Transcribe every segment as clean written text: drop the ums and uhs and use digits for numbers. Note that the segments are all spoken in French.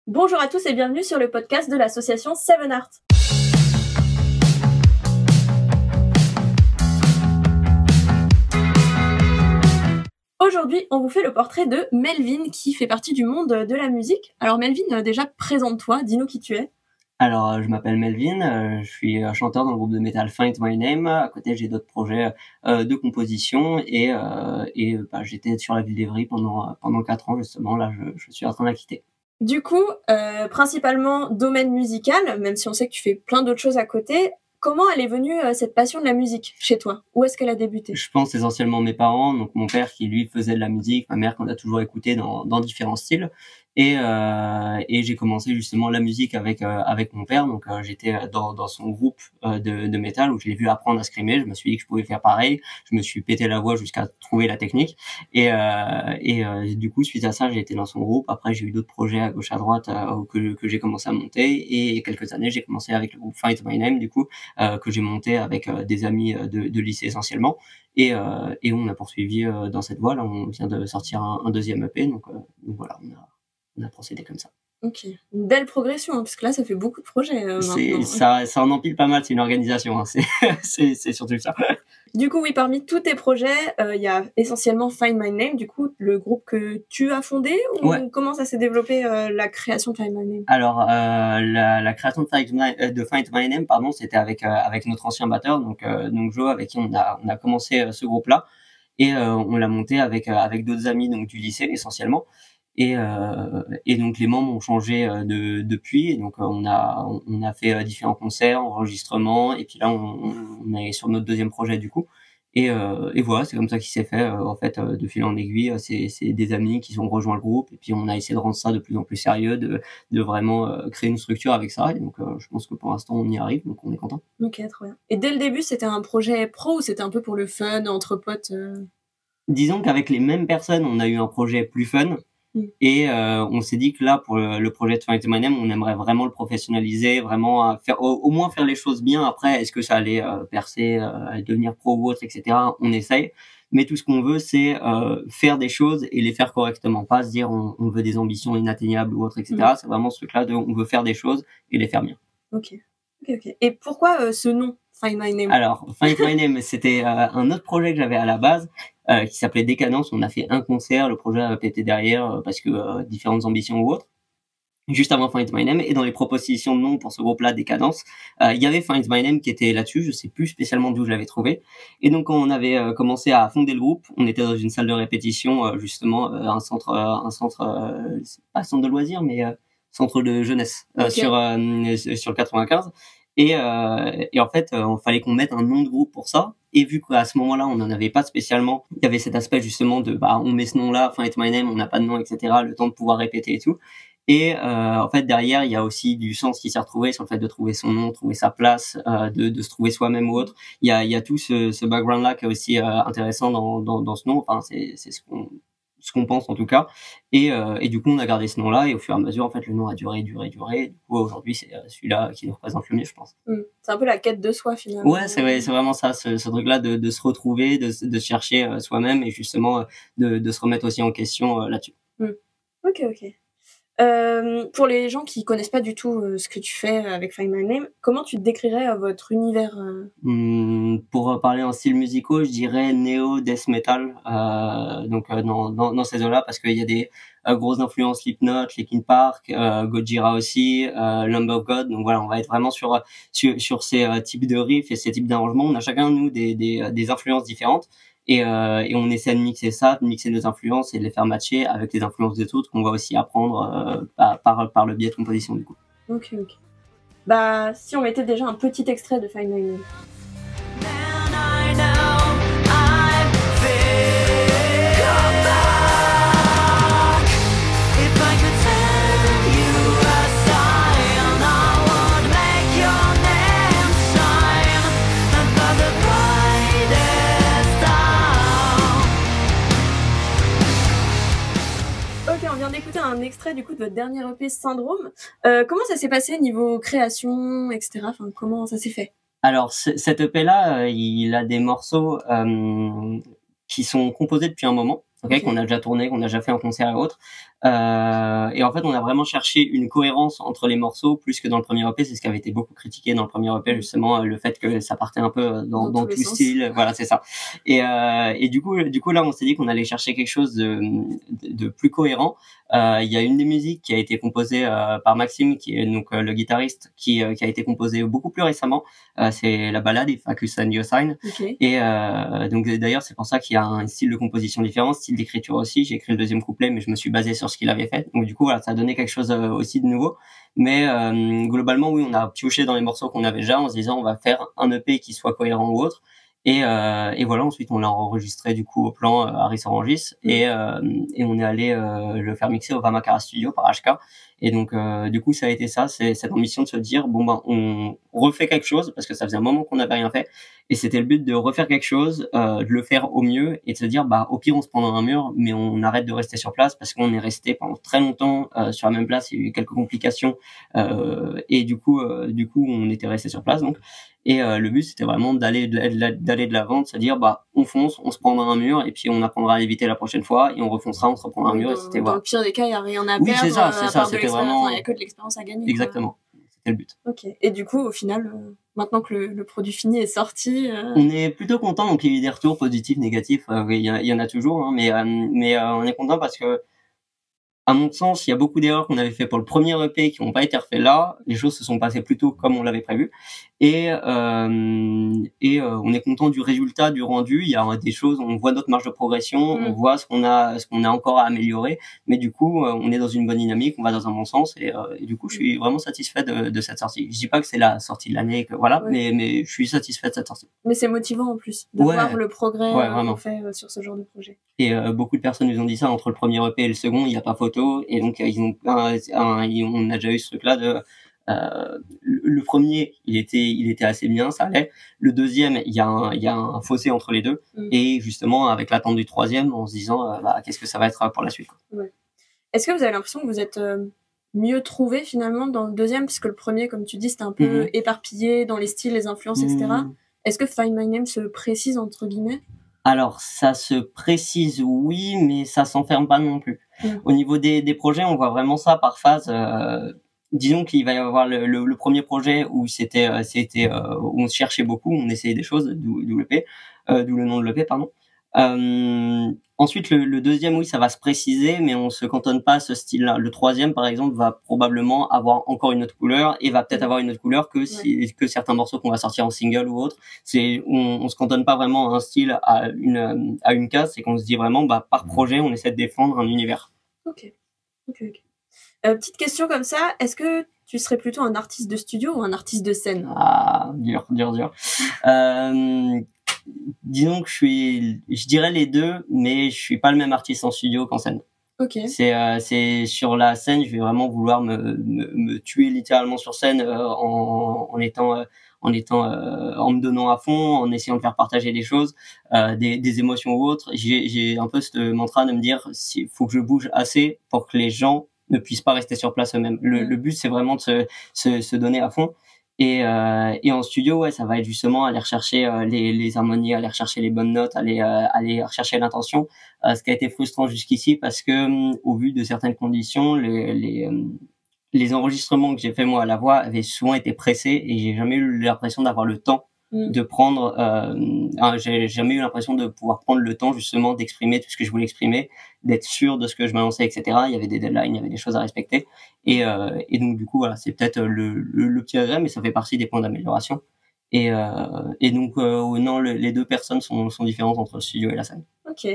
Bonjour à tous et bienvenue sur le podcast de l'association Seven Art. Aujourd'hui, on vous fait le portrait de Melvin qui fait partie du monde de la musique. Alors Melvin, déjà présente-toi, dis-nous qui tu es. Alors, je m'appelle Melvin, je suis chanteur dans le groupe de metal Find My Name. À côté, j'ai d'autres projets de composition et j'étais sur la ville d'Evry pendant 4 ans justement. Là, je suis en train de la quitter. Du coup, principalement domaine musical, même si on sait que tu fais plein d'autres choses à côté. Comment elle est venue cette passion de la musique chez toi? Où est-ce qu'elle a débuté? Je pense essentiellement mes parents, donc mon père qui lui faisait de la musique, ma mère qu'on a toujours écouté dans différents styles. Et j'ai commencé justement la musique avec mon père, donc j'étais dans son groupe de métal où je l'ai vu apprendre à screamer. Je me suis dit que je pouvais faire pareil. Je me suis pété la voix jusqu'à trouver la technique. Du coup, suite à ça, j'ai été dans son groupe. Après, j'ai eu d'autres projets à gauche à droite que j'ai commencé à monter. Et quelques années, j'ai commencé avec le groupe Find My Name, du coup, que j'ai monté avec des amis de lycée essentiellement. Et on a poursuivi dans cette voie. Là, on vient de sortir un deuxième EP, donc voilà, on a procédé comme ça. Ok, une belle progression, hein, parce que là, ça fait beaucoup de projets maintenant. Ça en empile pas mal, c'est une organisation, hein. C'est surtout ça. Du coup, oui, parmi tous tes projets, il y a essentiellement Find My Name, du coup, le groupe que tu as fondé, ou Ouais. comment ça s'est développé la création de Find My Name? Alors, la création de Find My Name, pardon, c'était avec notre ancien batteur, donc Joe, avec qui on a commencé ce groupe-là, et on l'a monté avec d'autres amis donc du lycée essentiellement. Et donc les membres ont changé depuis. Et donc on a fait différents concerts, enregistrements, et puis là on est sur notre deuxième projet du coup. Et voilà, c'est comme ça qu'il s'est fait en fait de fil en aiguille. C'est des amis qui ont rejoint le groupe, et puis on a essayé de rendre ça de plus en plus sérieux, de vraiment créer une structure avec ça. Et donc je pense que pour l'instant on y arrive, donc on est content. Ok, trop bien. Et dès le début, c'était un projet pro ou c'était un peu pour le fun, entre potes Disons qu'avec les mêmes personnes, on a eu un projet plus fun. Et on s'est dit que là, pour le projet de Find My Name, on aimerait vraiment le professionnaliser, vraiment faire au moins faire les choses bien. Après, est-ce que ça allait percer, devenir pro ou autre, etc. On essaye. Mais tout ce qu'on veut, c'est faire des choses et les faire correctement. Pas se dire on veut des ambitions inatteignables ou autre, etc. C'est vraiment ce truc-là de on veut faire des choses et les faire bien. Ok. Et pourquoi ce nom, Find My Name? Alors, Find My Name, c'était un autre projet que j'avais à la base, qui s'appelait Décadence. On a fait un concert, le projet a pété derrière parce que différentes ambitions ou autres. Juste avant Find My Name, et dans les propositions de nom pour ce groupe-là, Décadence, il y avait Find My Name qui était là-dessus. Je sais plus spécialement d'où je l'avais trouvé. Et donc, quand on avait commencé à fonder le groupe, on était dans une salle de répétition, justement, un centre, c'est pas centre de loisirs, mais centre de jeunesse, sur le 95. Et en fait, il fallait qu'on mette un nom de groupe pour ça. Et vu qu'à ce moment-là, on n'en avait pas spécialement, il y avait cet aspect justement de, on met ce nom-là, Find My Name, on n'a pas de nom, etc. Le temps de pouvoir répéter et tout. Et en fait, derrière, il y a aussi du sens qui s'est retrouvé sur le fait de trouver son nom, trouver sa place, de se trouver soi-même ou autre. Il y a tout ce background-là qui est aussi intéressant dans ce nom. Enfin, c'est ce qu'on pense en tout cas. Et du coup, on a gardé ce nom-là, et au fur et à mesure, en fait, le nom a duré. Du coup, aujourd'hui, c'est celui-là qui nous représente le mieux, je pense. C'est un peu la quête de soi, finalement. Ouais, c'est vraiment ça, ce truc-là de se retrouver, de chercher soi-même, et justement de se remettre aussi en question là-dessus. Ok. Pour les gens qui connaissent pas du tout ce que tu fais avec Find My Name, comment tu décrirais votre univers Pour parler en style musicaux, je dirais néo death metal, donc dans ces eaux-là, parce qu'il y a des grosses influences Slipknot, Linkin Park, Gojira aussi, Lamb of God. Donc voilà, on va être vraiment sur ces types de riffs et ces types d'arrangements. On a chacun de nous des influences différentes. Et on essaie de mixer ça, de mixer nos influences et de les faire matcher avec les influences des autres qu'on va aussi apprendre par le biais de composition du coup. Ok. Si on mettait déjà un petit extrait de Find My Name. On vient d'écouter un extrait du coup de votre dernier EP Syndrome. Comment ça s'est passé niveau création, etc. Enfin, comment ça s'est fait? Alors, cet EP-là, il a des morceaux qui sont composés depuis un moment. okay, qu'on a déjà tourné, qu'on a déjà fait en concert et autres. Et en fait, on a vraiment cherché une cohérence entre les morceaux plus que dans le premier EP. C'est ce qui avait été beaucoup critiqué dans le premier EP, justement, le fait que ça partait un peu dans tout style. Voilà, c'est ça. Et du coup là, on s'est dit qu'on allait chercher quelque chose de plus cohérent. Il y a une des musiques qui a été composée par Maxime, qui est donc le guitariste, qui a été composée beaucoup plus récemment. C'est la ballade If I Could Send You a Sign. Okay. Et donc d'ailleurs, c'est pour ça qu'il y a un style de composition différent, style d'écriture aussi. J'ai écrit le deuxième couplet, mais je me suis basé sur ce qu'il avait fait. Donc du coup, voilà, ça a donné quelque chose aussi de nouveau. Mais globalement, oui, on a pioché dans les morceaux qu'on avait déjà en se disant on va faire un EP qui soit cohérent ou autre. Et voilà, ensuite on l'a enregistré du coup au plan Harris Orangis et on est allé le faire mixer au Vamakara Studio par HK. Et donc du coup ça a été ça, c'est cette ambition de se dire bon ben on refait quelque chose parce que ça faisait un moment qu'on n'avait rien fait et c'était le but de refaire quelque chose, de le faire au mieux et de se dire bah au pire on se prend dans un mur mais on arrête de rester sur place parce qu'on est resté pendant très longtemps sur la même place, il y a eu quelques complications et du coup on était resté sur place donc. Et le but c'était vraiment d'aller de l'avant, de se dire bah on fonce, on se prend dans un mur et puis on apprendra à l'éviter la prochaine fois et on refoncera, on se reprend un mur et c'était voilà. Dans le pire des cas, il y a rien à oui, perdre. c'est ça, c'était vraiment il y a que de l'expérience à gagner. Exactement. C'était le but. OK. Et du coup au final maintenant que le produit fini est sorti, on est plutôt content, donc il y a eu des retours positifs, négatifs, il y en a toujours hein, mais on est content parce que à mon sens, il y a beaucoup d'erreurs qu'on avait fait pour le premier EP qui n'ont pas été refaites là. Les choses se sont passées plutôt comme on l'avait prévu. Et on est content du résultat, du rendu. Il y a des choses, on voit notre marge de progression, on voit ce qu'on a encore à améliorer. Mais du coup, on est dans une bonne dynamique, on va dans un bon sens. Et du coup, je suis vraiment satisfait de cette sortie. Je dis pas que c'est la sortie de l'année, que voilà, mais je suis satisfait de cette sortie. Mais c'est motivant en plus de voir le progrès qu'on fait sur ce genre de projet. Et beaucoup de personnes nous ont dit ça entre le premier EP et le second, il n'y a pas photo. Et donc on a déjà eu ce truc-là de le premier, il était assez bien, ça allait. Le deuxième, il y a un fossé entre les deux. Et justement, avec l'attente du troisième, en se disant bah qu'est-ce que ça va être pour la suite. Quoi. Ouais. Est-ce que vous avez l'impression que vous êtes mieux trouvé finalement dans le deuxième, parce que le premier, comme tu dis, c'était un peu éparpillé dans les styles, les influences, etc. Est-ce que Find My Name se précise entre guillemets? Alors, ça se précise, oui, mais ça s'enferme pas non plus. Au niveau des projets, on voit vraiment ça par phase. Disons qu'il va y avoir le premier projet où c'était où on se cherchait beaucoup, on essayait des choses, d'où l'EP, d'où le nom de l'EP, pardon. Ensuite, le deuxième, oui, ça va se préciser, mais on se cantonne pas à ce style-là. Le troisième, par exemple, va probablement avoir encore une autre couleur et va peut-être avoir une autre couleur que certains morceaux qu'on va sortir en single ou autre. On se cantonne pas vraiment à un style, à une case, c'est qu'on se dit vraiment, bah, par projet, on essaie de défendre un univers. Ok. Petite question comme ça, est-ce que tu serais plutôt un artiste de studio ou un artiste de scène? Ah, dur. Disons que je dirais les deux, mais je suis pas le même artiste en studio qu'en scène. Ok. C'est sur la scène, je vais vraiment vouloir me tuer littéralement sur scène en me donnant à fond, en essayant de faire partager des choses, des émotions ou autres. J'ai un peu ce mantra de me dire, faut que je bouge assez pour que les gens ne puissent pas rester sur place eux-mêmes. Le but, c'est vraiment de se donner à fond. Et en studio, ouais, ça va être justement aller rechercher les harmonies, aller rechercher les bonnes notes, aller rechercher l'intention. Ce qui a été frustrant jusqu'ici parce que au vu de certaines conditions, les enregistrements que j'ai fait moi à la voix avaient souvent été pressés et j'ai jamais eu l'impression d'avoir le temps de prendre. J'ai jamais eu l'impression de pouvoir prendre le temps justement d'exprimer tout ce que je voulais exprimer, d'être sûr de ce que je m'annonçais, etc. Il y avait des deadlines, il y avait des choses à respecter. Et donc du coup voilà, c'est peut-être le petit regret, mais ça fait partie des points d'amélioration. Et donc non, les deux personnes sont différentes entre le studio et la scène. Ok.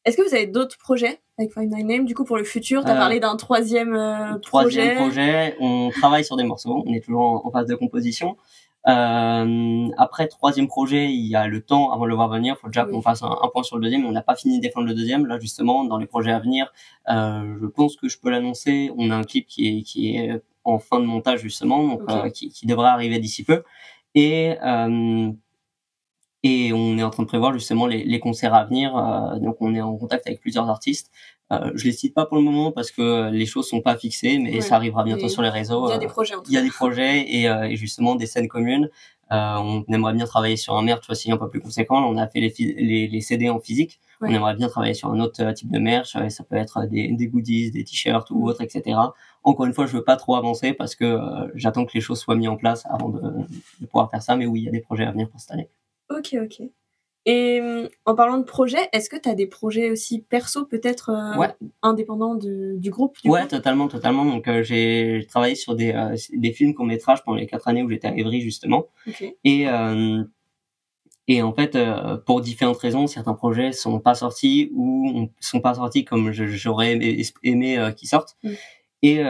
Est-ce que vous avez d'autres projets avec Find My Name? Du coup, pour le futur, tu as parlé d'un troisième projet. On travaille sur des morceaux. On est toujours en phase de composition. Après, troisième projet, il y a le temps avant de le voir venir. Faut déjà qu'on fasse un point sur le deuxième. On n'a pas fini de défendre le deuxième. Là, justement, dans les projets à venir, je pense que je peux l'annoncer. On a un clip qui est en fin de montage, justement, donc qui devrait arriver d'ici peu. Et on est en train de prévoir justement les concerts à venir. Donc on est en contact avec plusieurs artistes. Je les cite pas pour le moment parce que les choses sont pas fixées, mais ça arrivera bientôt sur les réseaux. Il y a des projets. Il y a des projets et justement des scènes communes. On aimerait bien travailler sur un merch aussi un peu plus conséquent. On a fait les CD en physique. Ouais. On aimerait bien travailler sur un autre type de merch. Ça peut être des goodies, des t-shirts ou autre, etc. Encore une fois, je veux pas trop avancer parce que j'attends que les choses soient mises en place avant de pouvoir faire ça. Mais oui, il y a des projets à venir pour cette année. Ok. Et en parlant de projets, est-ce que tu as des projets aussi perso, peut-être indépendants du groupe Ouais, totalement. Donc j'ai travaillé sur des films courts-métrages pendant les 4 années où j'étais à Évry justement. Okay. Et en fait, pour différentes raisons, certains projets sont pas sortis ou sont pas sortis comme j'aurais aimé qu'ils sortent. Et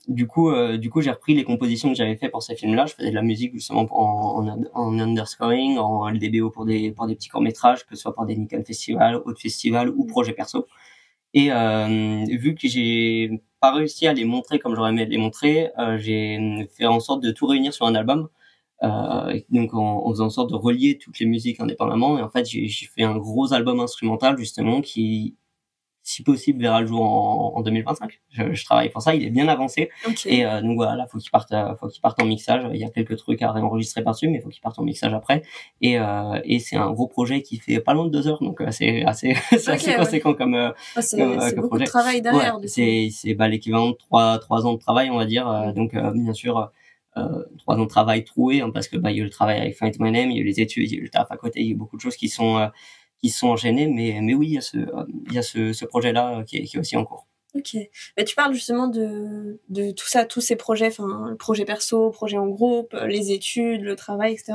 du coup, j'ai repris les compositions que j'avais fait pour ces films-là. Je faisais de la musique justement en underscoring, en LDBO pour des petits courts-métrages, que ce soit pour des Nickel Festival, autres festivals ou projets perso. Et vu que j'ai pas réussi à les montrer comme j'aurais aimé les montrer, j'ai fait en sorte de tout réunir sur un album. Donc en faisant en sorte de relier toutes les musiques indépendamment. Et en fait, j'ai fait un gros album instrumental justement qui, si possible, verra le jour en 2025. Je travaille pour ça, il est bien avancé. Okay. Et donc voilà, faut qu'il parte en mixage. Il y a quelques trucs à réenregistrer par-dessus, mais il faut qu'il parte en mixage après. Et c'est un gros projet qui fait pas loin de 2 heures, donc c'est assez conséquent comme c'est beaucoup projet. De travail derrière. Ouais, c'est l'équivalent de 3 ans de travail, on va dire. Donc bien sûr. 3 ans de travail troué, hein, parce que il y a eu le travail avec Find My Name, il y a eu les études, il y a eu le taf à côté, il y a eu beaucoup de choses qui sont enchaînées, mais oui, il y a ce projet-là qui est aussi en cours. Ok. Mais tu parles justement de tout ça, tous ces projets, enfin, le projet perso, projet en groupe, les études, le travail, etc.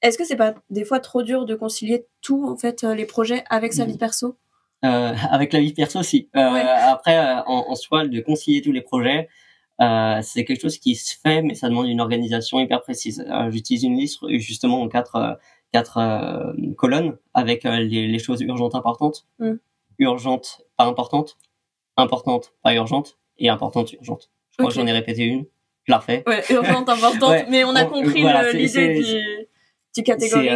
Est-ce que c'est pas des fois trop dur de concilier tout, en fait, les projets avec sa vie perso? Avec la vie perso, si. Après, en soi, de concilier tous les projets, c'est quelque chose qui se fait, mais ça demande une organisation hyper précise. J'utilise une liste justement en 4 colonnes avec les choses urgentes, importantes, urgentes, pas importantes, importantes, pas urgentes, et importantes, urgentes. Je crois que j'en ai répété une. Je la refais. Ouais, urgente, importante, mais on a compris l'idée du catégorise.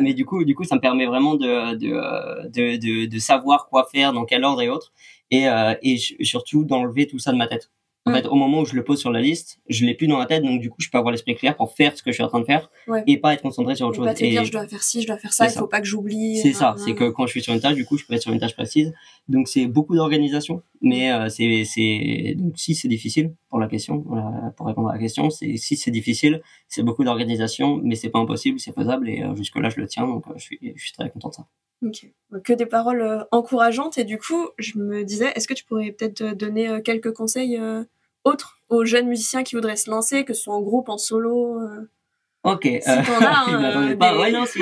Mais du coup, ça me permet vraiment de savoir quoi faire, dans quel ordre et autres, et surtout d'enlever tout ça de ma tête. En fait, au moment où je le pose sur la liste, je l'ai plus dans la tête, donc du coup, je peux avoir l'esprit clair pour faire ce que je suis en train de faire et pas être concentré sur autre chose. Pas te dire, je dois faire ci, je dois faire ça, il faut pas que j'oublie. C'est ça, c'est que quand je suis sur une tâche, du coup, je peux être sur une tâche précise. Donc, c'est beaucoup d'organisation, mais donc si c'est difficile pour répondre à la question, si c'est difficile, c'est beaucoup d'organisation, mais c'est pas impossible, c'est faisable et jusque-là, je le tiens, donc je suis très content de ça. Ok. Que des paroles encourageantes, et du coup, je me disais, est-ce que tu pourrais peut-être donner quelques conseils autres aux jeunes musiciens qui voudraient se lancer, que ce soit en groupe, en solo Ok. Si t'en as pas. Ouais, non, si.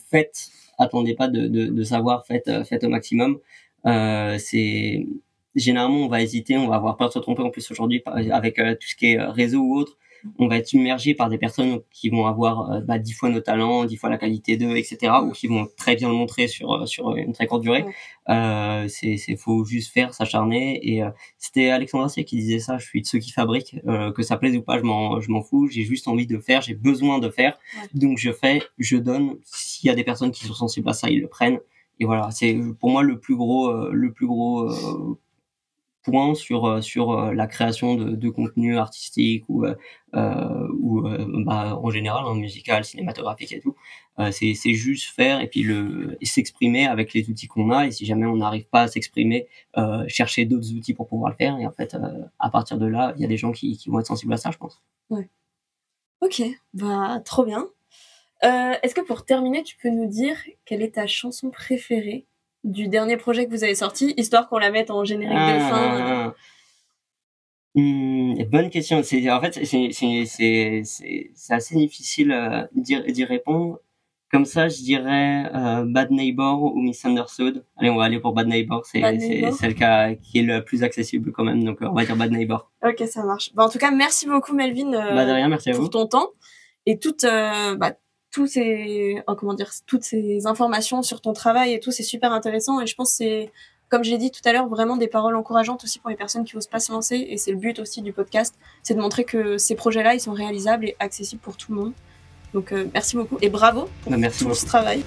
Faites, attendez pas de savoir, faites au maximum. C'est généralement on va hésiter, on va avoir peur de se tromper en plus aujourd'hui avec tout ce qui est réseau ou autre. On va être submergé par des personnes qui vont avoir 10 fois nos talents, 10 fois la qualité d'eux, etc. Ou qui vont très bien le montrer sur une très courte durée. Faut juste faire, s'acharner. Et c'était Alexandre Astier qui disait ça. Je suis de ceux qui fabriquent, que ça plaise ou pas, je m'en fous. J'ai juste envie de faire, j'ai besoin de faire. Donc je fais, je donne. S'il y a des personnes qui sont sensibles à ça, ils le prennent. Et voilà, c'est pour moi le plus gros point sur la création de contenu artistique ou en général, musical, cinématographique et tout. C'est juste faire et puis s'exprimer avec les outils qu'on a, et si jamais on n'arrive pas à s'exprimer, chercher d'autres outils pour pouvoir le faire, et en fait à partir de là, il y a des gens qui vont être sensibles à ça, je pense. Ouais. Ok, trop bien. Est-ce que pour terminer, tu peux nous dire quelle est ta chanson préférée du dernier projet que vous avez sorti, histoire qu'on la mette en générique de fin? Bonne question. En fait, c'est assez difficile d'y répondre. Comme ça, je dirais Bad Neighbor ou Misunderstood. Allez, on va aller pour Bad Neighbor. C'est celle qui est le plus accessible quand même. Donc, on va dire Bad Neighbor. Ok, ça marche. En tout cas, merci beaucoup, Melvin, de rien, merci pour ton temps et toutes ces informations sur ton travail et tout. C'est super intéressant, et je pense que c'est, comme j'ai dit tout à l'heure, vraiment des paroles encourageantes aussi pour les personnes qui osent pas se lancer, et c'est le but aussi du podcast, c'est de montrer que ces projets-là, ils sont réalisables et accessibles pour tout le monde. Donc merci beaucoup et bravo pour tout ce travail.